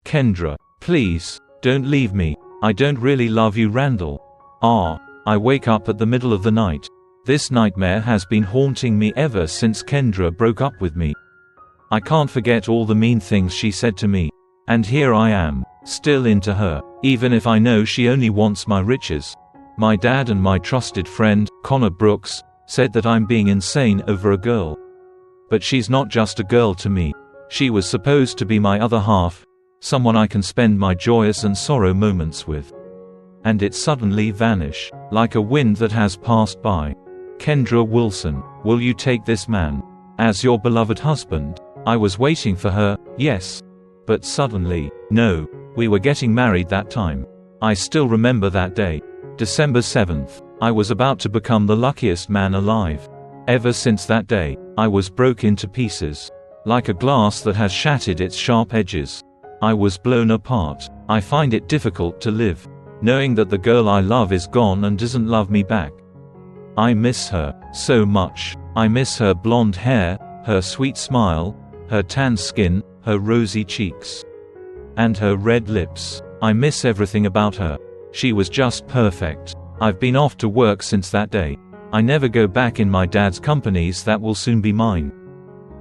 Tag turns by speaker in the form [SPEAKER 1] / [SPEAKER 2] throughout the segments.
[SPEAKER 1] Kendra, please, don't leave me. I don't really love you, Randell. I wake up at the middle of the night. This nightmare has been haunting me ever since Kendra broke up with me. I can't forget all the mean things she said to me. And here I am, still into her, even if I know she only wants my riches. My dad and my trusted friend, Connor Brooks, said that I'm being insane over a girl. But she's not just a girl to me. She was supposed to be my other half, someone I can spend my joyous and sorrow moments with. And it suddenly vanished, like a wind that has passed by. Kendra Wilson, will you take this man as your beloved husband? I was waiting for her, yes. But suddenly, no. We were getting married that time. I still remember that day. December 7th. I was about to become the luckiest man alive. Ever since that day, I was broke into pieces. Like a glass that has shattered its sharp edges. I was blown apart. I find it difficult to live, knowing that the girl I love is gone and doesn't love me back. I miss her so much. I miss her blonde hair, her sweet smile, her tan skin, her rosy cheeks, and her red lips. I miss everything about her. She was just perfect. I've been off to work since that day. I never go back in my dad's companies that will soon be mine.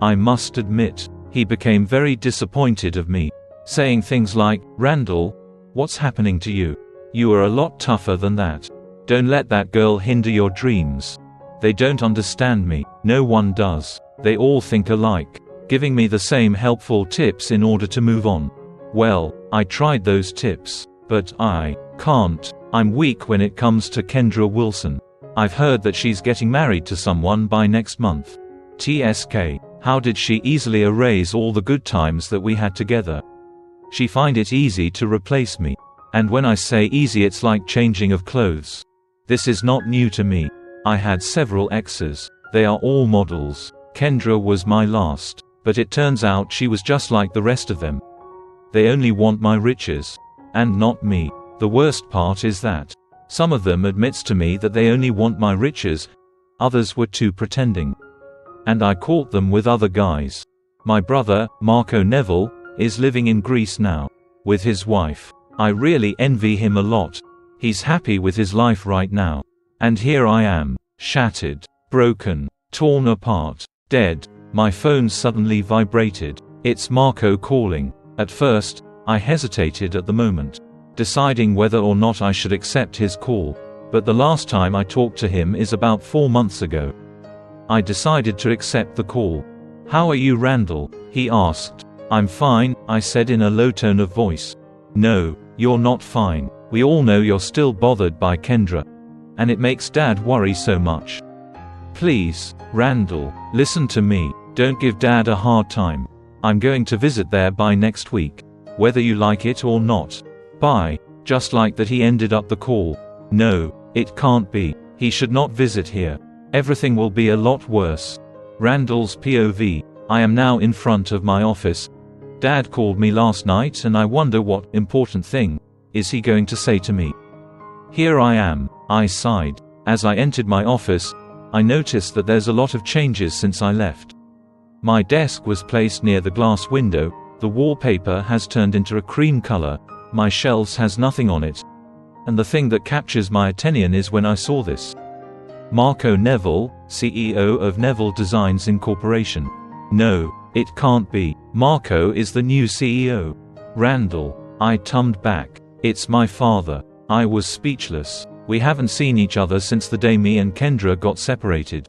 [SPEAKER 1] I must admit, he became very disappointed of me, saying things like, Randell, what's happening to you? You are a lot tougher than that. Don't let that girl hinder your dreams. They don't understand me. No one does. They all think alike. Giving me the same helpful tips in order to move on. Well, I tried those tips, but I can't. I'm weak when it comes to Kendra Wilson. I've heard that she's getting married to someone by next month. TSK. How did she easily erase all the good times that we had together? She find it easy to replace me. And when I say easy, it's like changing of clothes. This is not new to me. I had several exes. They are all models. Kendra was my last. But it turns out she was just like the rest of them. They only want my riches. And not me. The worst part is that some of them admits to me that they only want my riches. Others were too pretending. And I caught them with other guys. My brother, Marco Neville, is living in Greece now, with his wife. I really envy him a lot. He's happy with his life right now. And here I am, shattered, broken, torn apart, dead. My phone suddenly vibrated. It's Marco calling. At first, I hesitated at the moment, deciding whether or not I should accept his call. But the last time I talked to him is about 4 months ago. I decided to accept the call. How are you, Randell? He asked. I'm fine, I said in a low tone of voice. No, you're not fine. We all know you're still bothered by Kendra. And it makes Dad worry so much. Please, Randell, listen to me. Don't give Dad a hard time. I'm going to visit there by next week. Whether you like it or not. Bye. Just like that, he ended up the call. No, it can't be. He should not visit here. Everything will be a lot worse. Randell's POV. I am now in front of my office. Dad called me last night and I wonder what important thing is he going to say to me. Here I am. I sighed. As I entered my office, I noticed that there's a lot of changes since I left. My desk was placed near the glass window, the wallpaper has turned into a cream color, my shelves has nothing on it. And the thing that captures my attention is when I saw this. Marco Neville, CEO of Neville Designs Incorporation. No, it can't be. Marco is the new CEO. Randell. I turned back. It's my father. I was speechless. We haven't seen each other since the day me and Kendra got separated.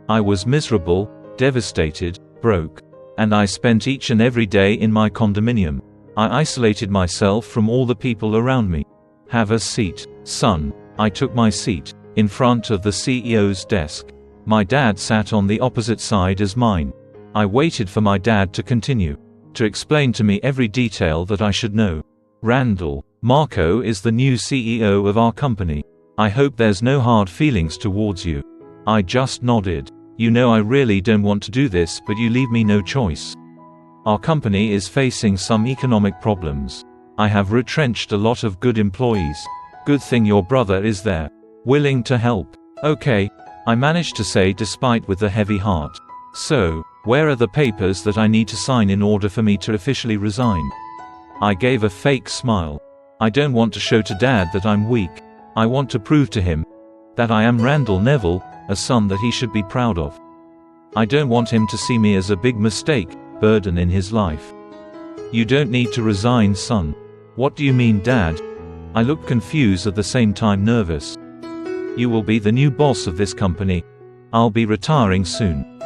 [SPEAKER 1] I was miserable, devastated, broke. And I spent each and every day in my condominium. I isolated myself from all the people around me. Have a seat, son. I took my seat, in front of the CEO's desk. My dad sat on the opposite side as mine. I waited for my dad to continue, to explain to me every detail that I should know. Randell, Marco is the new CEO of our company. I hope there's no hard feelings towards you. I just nodded. You know I really don't want to do this, but you leave me no choice. Our company is facing some economic problems. I have retrenched a lot of good employees. Good thing your brother is there, willing to help. Okay, I managed to say despite with a heavy heart. So, where are the papers that I need to sign in order for me to officially resign? I gave a fake smile. I don't want to show to Dad that I'm weak. I want to prove to him that I am Randell Neville, a son that he should be proud of. I don't want him to see me as a big mistake, burden in his life. You don't need to resign, son. What do you mean, Dad? I looked confused at the same time nervous. You will be the new boss of this company. I'll be retiring soon.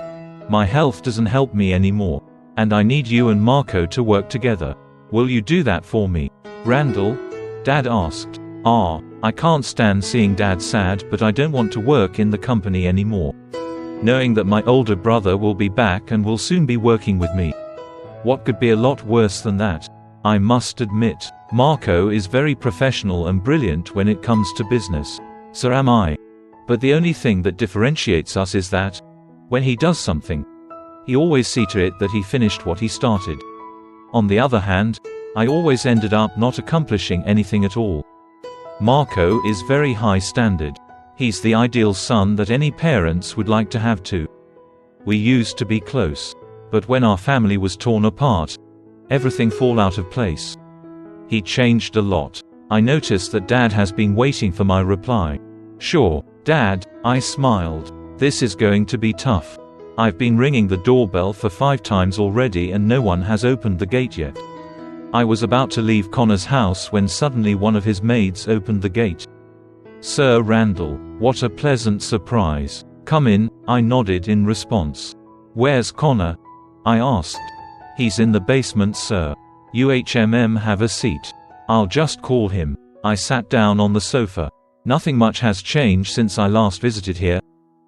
[SPEAKER 1] My health doesn't help me anymore. And I need you and Marco to work together. Will you do that for me? Randell? Dad asked. I can't stand seeing Dad sad, but I don't want to work in the company anymore. Knowing that my older brother will be back and will soon be working with me. What could be a lot worse than that? I must admit, Marco is very professional and brilliant when it comes to business. So am I. But the only thing that differentiates us is that, when he does something, he always sees to it that he finished what he started. On the other hand, I always ended up not accomplishing anything at all. Marco is very high standard. He's the ideal son that any parents would like to have too. We used to be close. But when our family was torn apart, everything fell out of place. He changed a lot. I noticed that Dad has been waiting for my reply. Sure, Dad, I smiled. This is going to be tough. I've been ringing the doorbell for 5 times already and no one has opened the gate yet. I was about to leave Connor's house when suddenly one of his maids opened the gate. Sir Randell, what a pleasant surprise. Come in, I nodded in response. Where's Connor? I asked. He's in the basement, sir. Have a seat. I'll just call him. I sat down on the sofa. Nothing much has changed since I last visited here,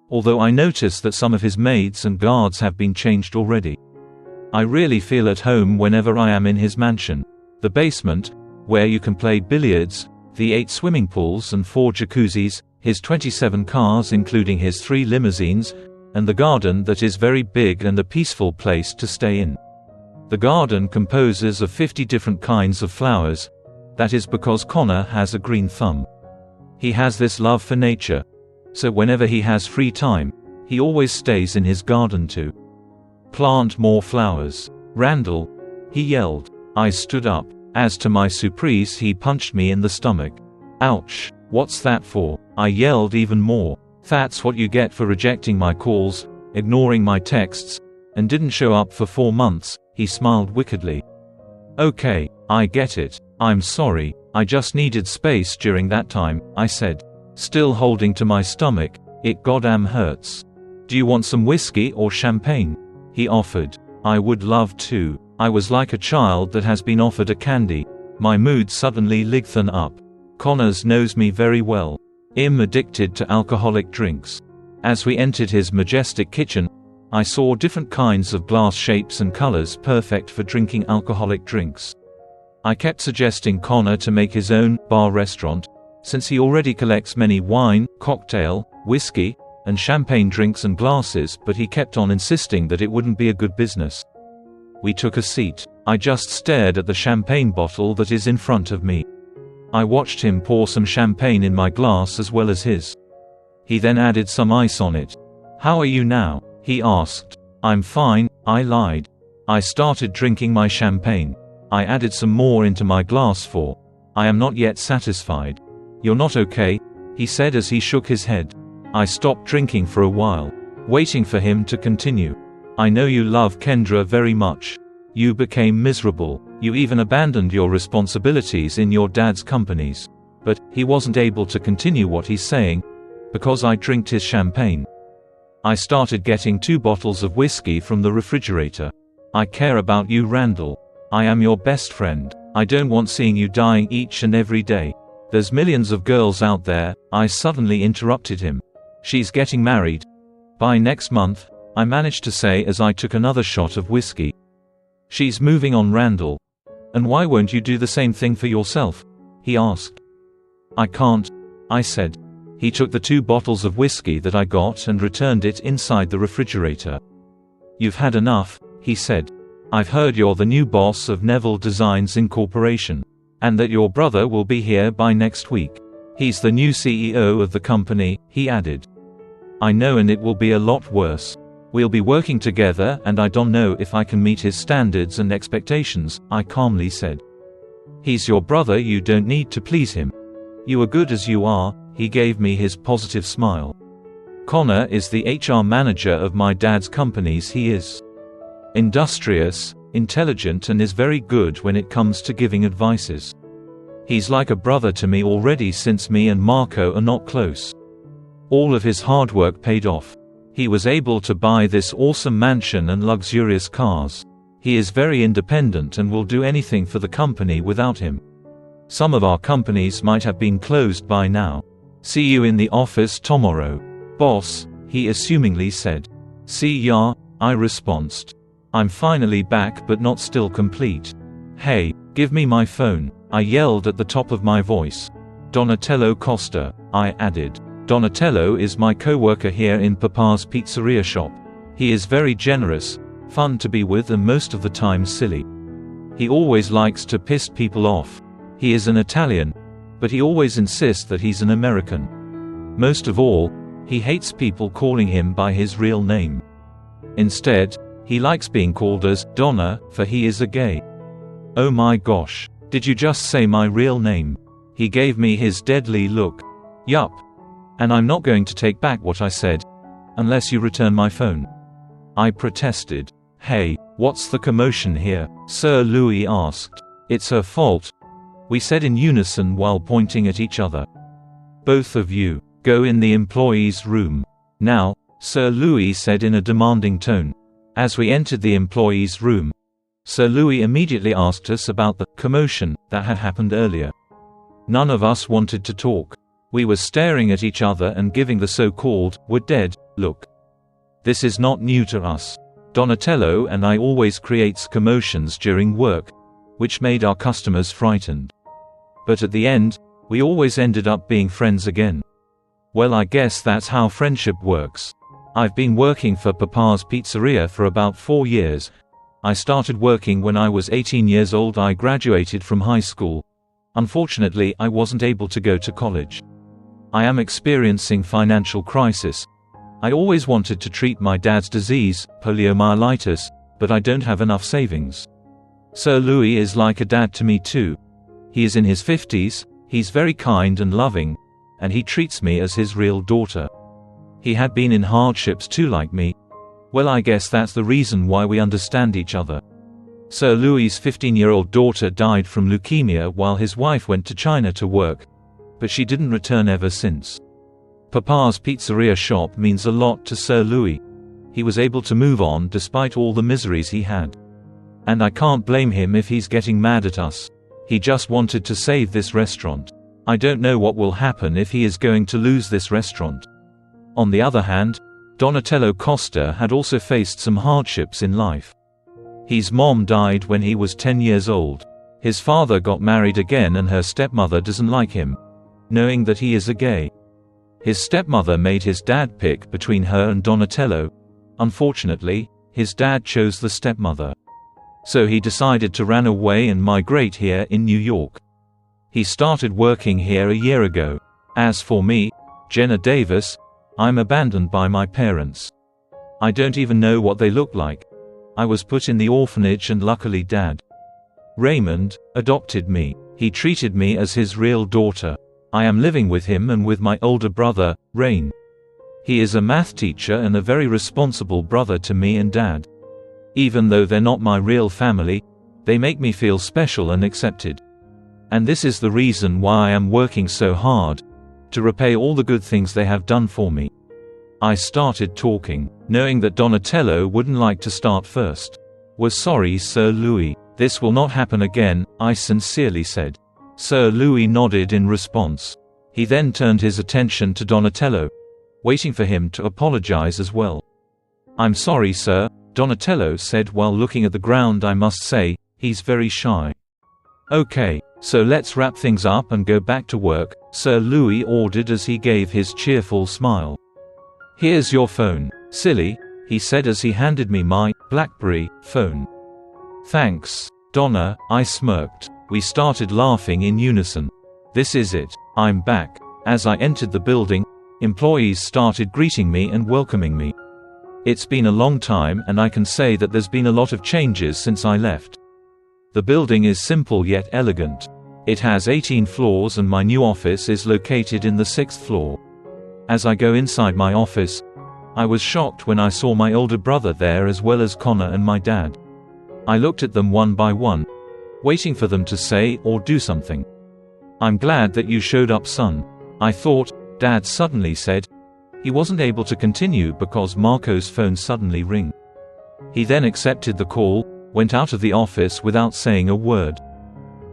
[SPEAKER 1] although I noticed that some of his maids and guards have been changed already. I really feel at home whenever I am in his mansion. The basement, where you can play billiards, the 8 swimming pools and 4 jacuzzis, his 27 cars including his 3 limousines, and the garden that is very big and a peaceful place to stay in. The garden composes of 50 different kinds of flowers. That is because Connor has a green thumb. He has this love for nature, so whenever he has free time, he always stays in his garden to plant more flowers. Randell, he yelled. I stood up. As to my surprise, he punched me in the stomach. Ouch, what's that for? I yelled even more. That's what you get for rejecting my calls, ignoring my texts, and didn't show up for 4 months, he smiled wickedly. Okay, I get it. I'm sorry, I just needed space during that time, I said. Still holding to my stomach, it goddamn hurts. Do you want some whiskey or champagne? He offered. I would love to. I was like a child that has been offered a candy. My mood suddenly lightened up. Connors knows me very well. I'm addicted to alcoholic drinks. As we entered his majestic kitchen, I saw different kinds of glass shapes and colors perfect for drinking alcoholic drinks. I kept suggesting Connor to make his own bar restaurant, since he already collects many wine, cocktail, whiskey, and champagne drinks and glasses, but he kept on insisting that it wouldn't be a good business. We took a seat. I just stared at the champagne bottle that is in front of me. I watched him pour some champagne in my glass as well as his. He then added some ice on it. How are you now? He asked. I'm fine, I lied. I started drinking my champagne. I added some more into my glass for. I am not yet satisfied. You're not okay, he said as he shook his head. I stopped drinking for a while, waiting for him to continue. I know you love Kendra very much. You became miserable. You even abandoned your responsibilities in your dad's companies. But he wasn't able to continue what he's saying, because I drank his champagne. I started getting 2 bottles of whiskey from the refrigerator. I care about you, Randell. I am your best friend. I don't want seeing you dying each and every day. There's millions of girls out there. I suddenly interrupted him. She's getting married by next month, I managed to say as I took another shot of whiskey. She's moving on, Randell. And why won't you do the same thing for yourself? He asked. I can't, I said. He took the 2 bottles of whiskey that I got and returned it inside the refrigerator. You've had enough, he said. I've heard you're the new boss of Neville Designs Incorporation, and that your brother will be here by next week. He's the new CEO of the company, he added. I know, and it will be a lot worse. We'll be working together and I don't know if I can meet his standards and expectations, I calmly said. He's your brother, you don't need to please him. You are good as you are. He gave me his positive smile. Connor is the HR manager of my dad's companies. He is industrious, intelligent, and is very good when it comes to giving advices. He's like a brother to me already since me and Marco are not close. All of his hard work paid off. He was able to buy this awesome mansion and luxurious cars. He is very independent and will do anything for the company without him. Some of our companies might have been closed by now. See you in the office tomorrow. Boss, he assumingly said. See ya, I responded. I'm finally back but not still complete. Hey, give me my phone, I yelled at the top of my voice. Donatello Costa, I added. Donatello is my co-worker here in Papa's pizzeria shop. He is very generous, fun to be with, and most of the time silly. He always likes to piss people off. He is an Italian, but he always insists that he's an American. Most of all, he hates people calling him by his real name. Instead, he likes being called as Donna, for he is a gay. Oh my gosh, did you just say my real name? He gave me his deadly look. Yup. And I'm not going to take back what I said, unless you return my phone. I protested. Hey, what's the commotion here? Sir Louis asked. It's her fault, we said in unison while pointing at each other. Both of you, go in the employees' room. Now, Sir Louis said in a demanding tone. As we entered the employees' room, Sir Louis immediately asked us about the commotion that had happened earlier. None of us wanted to talk. We were staring at each other and giving the so-called "we're dead" look. This is not new to us. Donatello and I always creates commotions during work, which made our customers frightened. But at the end, we always ended up being friends again. Well, I guess that's how friendship works. I've been working for Papa's Pizzeria for about 4 years. I started working when I was 18 years old. I graduated from high school. Unfortunately, I wasn't able to go to college. I am experiencing financial crisis. I always wanted to treat my dad's disease, poliomyelitis, but I don't have enough savings. Sir Louis is like a dad to me too. He is in his 50s, he's very kind and loving, and he treats me as his real daughter. He had been in hardships too, like me. Well, I guess that's the reason why we understand each other. Sir Louis's 15-year-old daughter died from leukemia while his wife went to China to work, but she didn't return ever since. Papa's Pizzeria shop means a lot to Sir Louis. He was able to move on despite all the miseries he had. And I can't blame him if he's getting mad at us. He just wanted to save this restaurant. I don't know what will happen if he is going to lose this restaurant. On the other hand, Donatello Costa had also faced some hardships in life. His mom died when he was 10 years old. His father got married again and her stepmother doesn't like him, knowing that he is a gay. His stepmother made his dad pick between her and Donatello. Unfortunately, his dad chose the stepmother. So he decided to run away and migrate here in New York. He started working here a year ago. As for me, Jenna Davis, I'm abandoned by my parents. I don't even know what they look like. I was put in the orphanage and luckily Dad, Raymond, adopted me. He treated me as his real daughter. I am living with him and with my older brother, Rain. He is a math teacher and a very responsible brother to me and Dad. Even though they're not my real family, they make me feel special and accepted. And this is the reason why I am working so hard, to repay all the good things they have done for me. I started talking, knowing that Donatello wouldn't like to start first. We're sorry, Sir Louis. This will not happen again, I sincerely said. Sir Louis nodded in response. He then turned his attention to Donatello, waiting for him to apologize as well. I'm sorry, sir, Donatello said while looking at the ground. I must say, he's very shy. Okay, so let's wrap things up and go back to work, Sir Louis ordered as he gave his cheerful smile. Here's your phone, silly, he said as he handed me my BlackBerry phone. Thanks, Donna, I smirked. We started laughing in unison. This is it, I'm back. As I entered the building, employees started greeting me and welcoming me. It's been a long time and I can say that there's been a lot of changes since I left. The building is simple yet elegant. It has 18 floors and my new office is located in the 6th floor. As I go inside my office, I was shocked when I saw my older brother there as well as Connor and my dad. I looked at them one by one, waiting for them to say or do something. "I'm glad that you showed up, son," I thought. Dad suddenly said. He wasn't able to continue because Marco's phone suddenly rang. He then accepted the call, went out of the office without saying a word.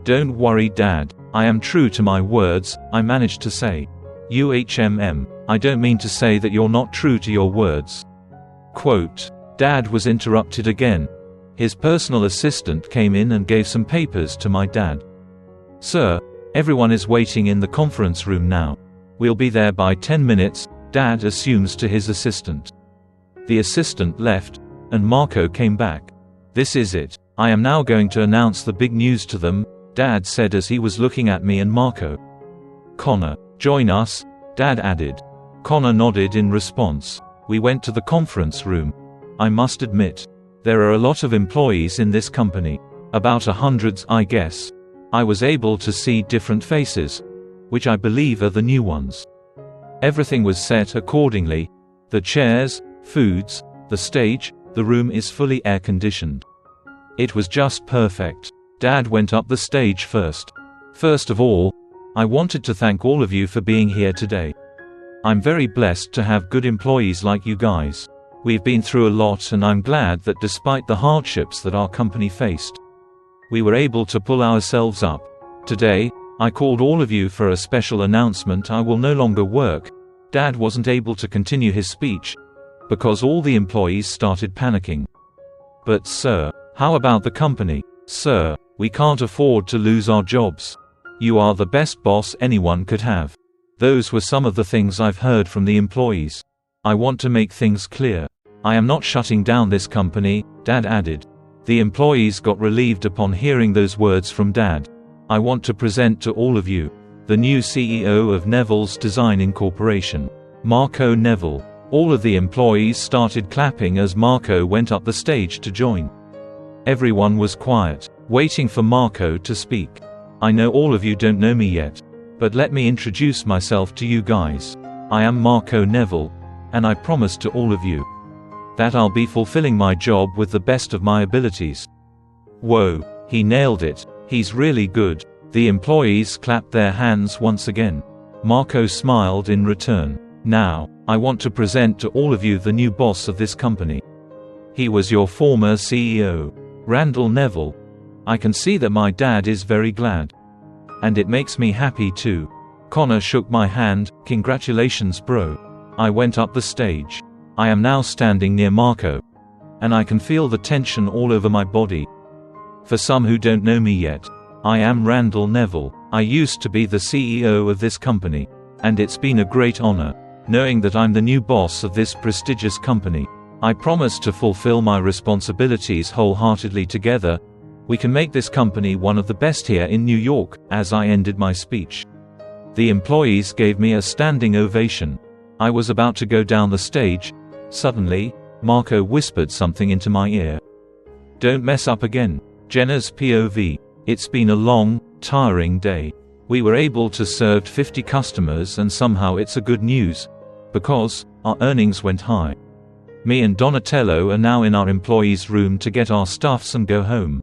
[SPEAKER 1] "Don't worry, Dad. I am true to my words," I managed to say. I don't mean to say that you're not true to your words." Quote. Dad was interrupted again. His personal assistant came in and gave some papers to my dad. "Sir, everyone is waiting in the conference room now. We'll be there by 10 minutes, Dad assumes to his assistant. The assistant left, and Marco came back. "This is it. I am now going to announce the big news to them," Dad said as he was looking at me and Marco. "Connor, join us," Dad added. Connor nodded in response. We went to the conference room. I must admit, there are a lot of employees in this company. About 100, I guess. I was able to see different faces, which I believe are the new ones. Everything was set accordingly. The chairs, foods, the stage, the room is fully air-conditioned. It was just perfect. Dad went up the stage first. "First of all, I wanted to thank all of you for being here today. I'm very blessed to have good employees like you guys. We've been through a lot and I'm glad that despite the hardships that our company faced, we were able to pull ourselves up. Today, I called all of you for a special announcement. I will no longer work." Dad wasn't able to continue his speech because all the employees started panicking. "But sir, how about the company? Sir, we can't afford to lose our jobs. You are the best boss anyone could have." Those were some of the things I've heard from the employees. I want to make things clear. I am not shutting down this company, Dad added. The employees got relieved upon hearing those words from Dad. I want to present to all of you the new CEO of Neville's Design Incorporation, Marco Neville. All of the employees started clapping as Marco went up the stage to join. Everyone was quiet, waiting for Marco to speak. "I know all of you don't know me yet, but let me introduce myself to you guys. I am Marco Neville, and I promise to all of you that I'll be fulfilling my job with the best of my abilities." Whoa, he nailed it. He's really good. The employees clapped their hands once again. Marco smiled in return. "Now, I want to present to all of you the new boss of this company. He was your former CEO, Randell Neville." I can see that my dad is very glad. And it makes me happy too. Connor shook my hand. "Congratulations, bro." I went up the stage. I am now standing near Marco, and I can feel the tension all over my body. For some who don't know me yet, I am Randell Neville. I used to be the CEO of this company, and it's been a great honor, knowing that I'm the new boss of this prestigious company. I promise to fulfill my responsibilities wholeheartedly. Together, we can make this company one of the best here in New York. As I ended my speech, the employees gave me a standing ovation. I was about to go down the stage. Suddenly, Marco whispered something into my ear. "Don't mess up again." Jenna's POV. It's been a long, tiring day. We were able to serve 50 customers and somehow it's a good news, because our earnings went high. Me and Donatello are now in our employees' room to get our stuffs and go home.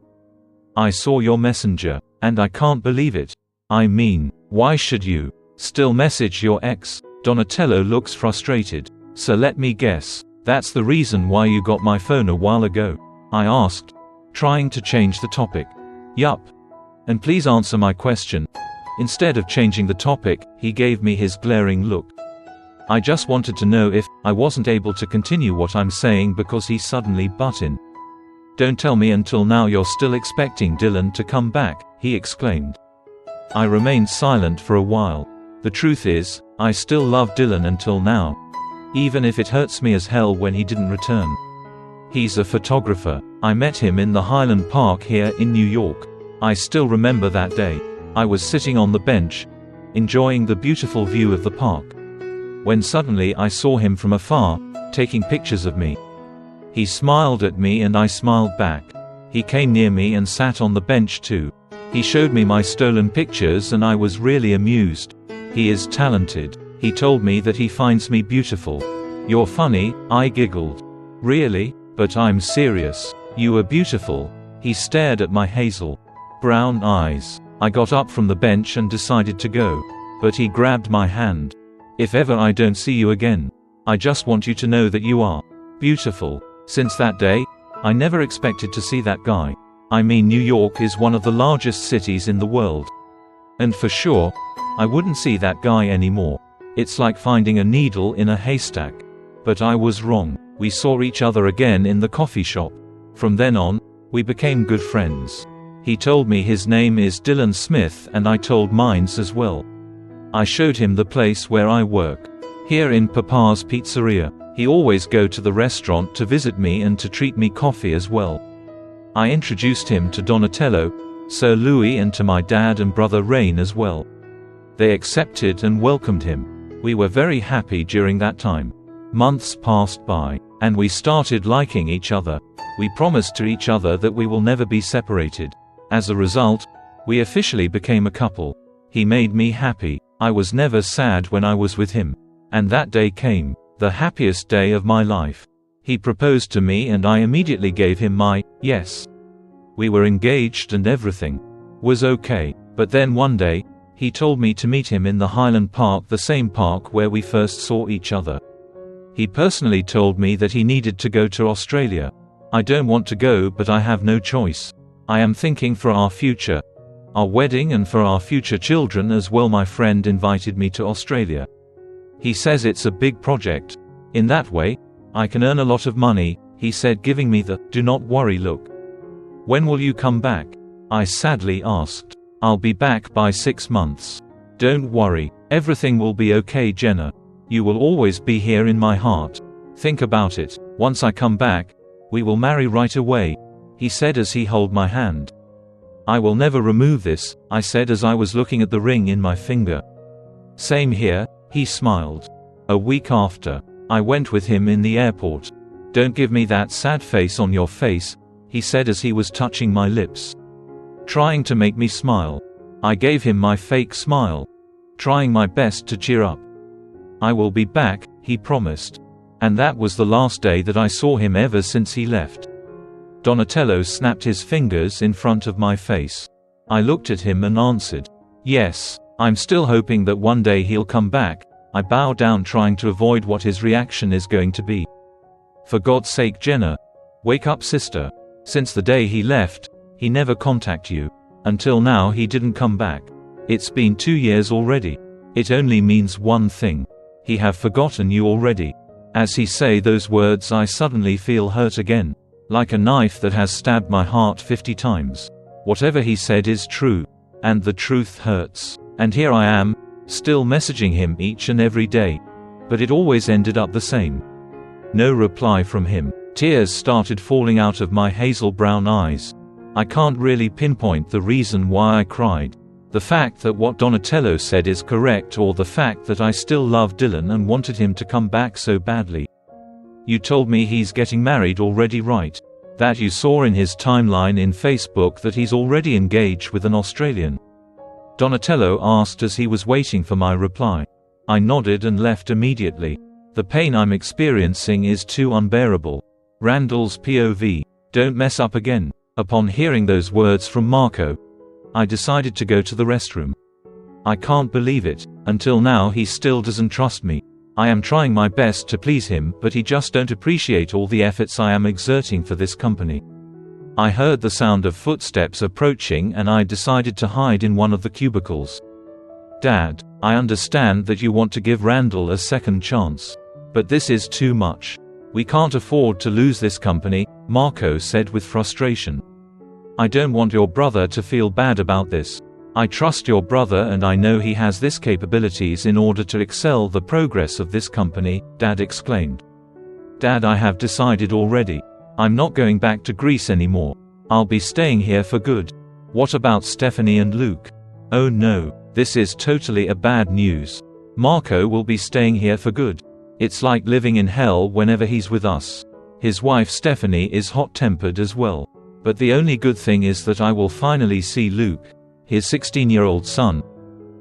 [SPEAKER 1] "I saw your messenger, and I can't believe it. I mean, why should you still message your ex?" Donatello looks frustrated. "So let me guess, that's the reason why you got my phone a while ago?" I asked, trying to change the topic. "Yup. And please answer my question." Instead of changing the topic, he gave me his glaring look. I just wanted to know if I wasn't able to continue what I'm saying because he suddenly butt in. "Don't tell me until now you're still expecting Dylan to come back," he exclaimed. I remained silent for a while. The truth is, I still love Dylan until now, even if it hurts me as hell when he didn't return. He's a photographer. I met him in the Highland Park here in New York. I still remember that day. I was sitting on the bench, enjoying the beautiful view of the park, when suddenly I saw him from afar, taking pictures of me. He smiled at me and I smiled back. He came near me and sat on the bench too. He showed me my stolen pictures and I was really amused. He is talented. He told me that he finds me beautiful. You're funny, I giggled. Really? But I'm serious. You are beautiful. He stared at my hazel brown eyes. I got up from the bench and decided to go. But he grabbed my hand. If ever I don't see you again, I just want you to know that you are beautiful. Since that day, I never expected to see that guy. I mean, New York is one of the largest cities in the world. And for sure, I wouldn't see that guy anymore. It's like finding a needle in a haystack. But I was wrong. We saw each other again in the coffee shop. From then on, we became good friends. He told me his name is Dylan Smith and I told mine as well. I showed him the place where I work. Here in Papa's Pizzeria. He always go to the restaurant to visit me and to treat me coffee as well. I introduced him to Donatello, Sir Louis, and to my dad and brother Rain as well. They accepted and welcomed him. We were very happy during that time. Months passed by, and we started liking each other. We promised to each other that we will never be separated. As a result, we officially became a couple. He made me happy. I was never sad when I was with him. And that day came, the happiest day of my life. He proposed to me and I immediately gave him my yes. We were engaged and everything was okay. But then one day, he told me to meet him in the Highland Park, the same park where we first saw each other. He personally told me that he needed to go to Australia. I don't want to go, but I have no choice. I am thinking for our future, our wedding, and for our future children as well. My friend invited me to Australia. He says it's a big project. In that way, I can earn a lot of money, he said, giving me the "do not worry" look. When will you come back? I sadly asked. I'll be back by 6 months. Don't worry, everything will be okay, Jenna. You will always be here in my heart. Think about it, once I come back, we will marry right away, he said as he held my hand. I will never remove this, I said as I was looking at the ring in my finger. Same here, he smiled. A week after, I went with him in the airport. Don't give me that sad face on your face, he said as he was touching my lips, trying to make me smile. I gave him my fake smile, trying my best to cheer up. I will be back, he promised. And that was the last day that I saw him ever since he left. Donatello snapped his fingers in front of my face. I looked at him and answered, yes, I'm still hoping that one day he'll come back. I bow down, trying to avoid what his reaction is going to be. For God's sake, Jenna, wake up, sister. Since the day he left, he never contacted you. Until now he didn't come back. It's been 2 years already. It only means one thing. He have forgotten you already. As he say those words, I suddenly feel hurt again. Like a knife that has stabbed my heart 50 times. Whatever he said is true. And the truth hurts. And here I am, still messaging him each and every day. But it always ended up the same. No reply from him. Tears started falling out of my hazel brown eyes. I can't really pinpoint the reason why I cried. The fact that what Donatello said is correct, or the fact that I still love Dylan and wanted him to come back so badly. You told me he's getting married already, right? That you saw in his timeline in Facebook that he's already engaged with an Australian? Donatello asked as he was waiting for my reply. I nodded and left immediately. The pain I'm experiencing is too unbearable. Randell's POV. Don't mess up again. Upon hearing those words from Marco, I decided to go to the restroom. I can't believe it. Until now he still doesn't trust me. I am trying my best to please him, but he just don't appreciate all the efforts I am exerting for this company. I heard the sound of footsteps approaching and I decided to hide in one of the cubicles. Dad, I understand that you want to give Randell a second chance. But this is too much. We can't afford to lose this company, Marco said with frustration. I don't want your brother to feel bad about this. I trust your brother and I know he has this capabilities in order to excel the progress of this company, Dad exclaimed. Dad, I have decided already. I'm not going back to Greece anymore. I'll be staying here for good. What about Stephanie and Luke? Oh no, this is totally a bad news. Marco will be staying here for good. It's like living in hell whenever he's with us. His wife Stephanie is hot-tempered as well. But the only good thing is that I will finally see Luke, his 16-year-old son.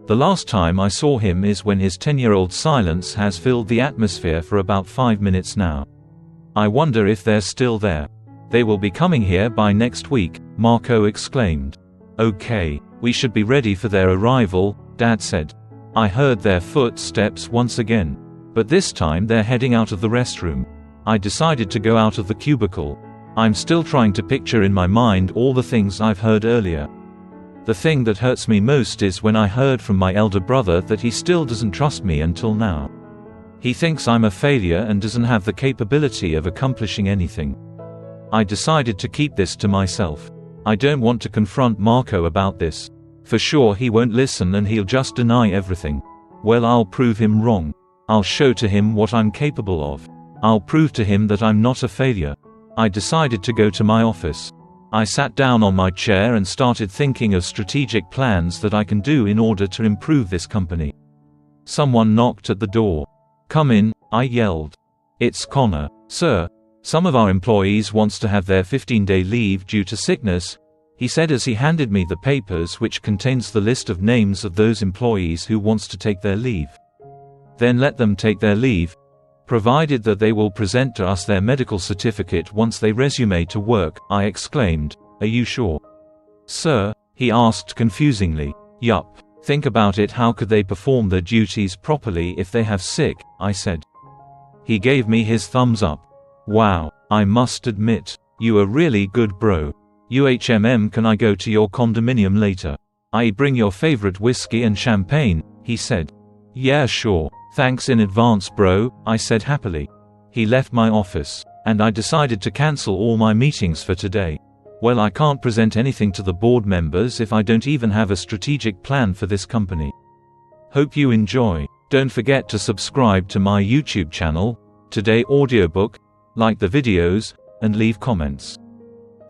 [SPEAKER 1] The last time I saw him is when his 10-year-old silence has filled the atmosphere for about 5 minutes now. I wonder if they're still there. They will be coming here by next week, Marco exclaimed. Okay, we should be ready for their arrival, Dad said. I heard their footsteps once again. But this time they're heading out of the restroom. I decided to go out of the cubicle. I'm still trying to picture in my mind all the things I've heard earlier. The thing that hurts me most is when I heard from my elder brother that he still doesn't trust me until now. He thinks I'm a failure and doesn't have the capability of accomplishing anything. I decided to keep this to myself. I don't want to confront Marco about this. For sure he won't listen and he'll just deny everything. Well, I'll prove him wrong. I'll show to him what I'm capable of. I'll prove to him that I'm not a failure. I decided to go to my office. I sat down on my chair and started thinking of strategic plans that I can do in order to improve this company. Someone knocked at the door. Come in, I yelled. It's Connor. Sir, some of our employees wants to have their 15-day leave due to sickness, he said as he handed me the papers which contains the list of names of those employees who wants to take their leave. Then let them take their leave, provided that they will present to us their medical certificate once they resume to work, I exclaimed. Are you sure? Sir, he asked confusingly. Yup. Think about it, how could they perform their duties properly if they have sick, I said. He gave me his thumbs up. Wow, I must admit, you are really good bro. Can I go to your condominium later? I bring your favorite whiskey and champagne, he said. Yeah sure. Thanks in advance bro, I said happily. He left my office, and I decided to cancel all my meetings for today. Well, I can't present anything to the board members if I don't even have a strategic plan for this company. Hope you enjoy. Don't forget to subscribe to my YouTube channel, Today Audiobook, like the videos, and leave comments.